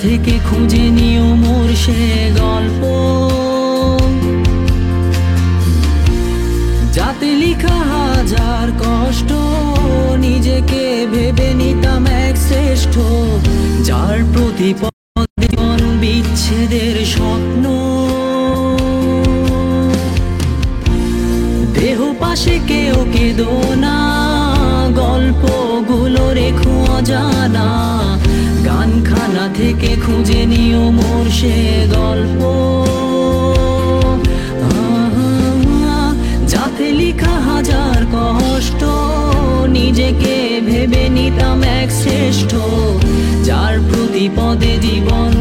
থেকে খুঁজে নিও মোর সে গল্প, যাতে লিখা হাজার কষ্ট নিজেকে ভেবে নিতাম এক শ্রেষ্ঠ, যার প্রতি বিচ্ছেদের স্বপ্ন। দেহ পাশে কেউ কেঁদো না, গল্পগুলো রেখো অজানা, গানখানা থেকে খুঁজে নিও মোর সে গল্প, যাতে লিখা হাজার কষ্ট নিজেকে ভেবে নিতাম এক শ্রেষ্ঠ, যার প্রতি পদে জীবন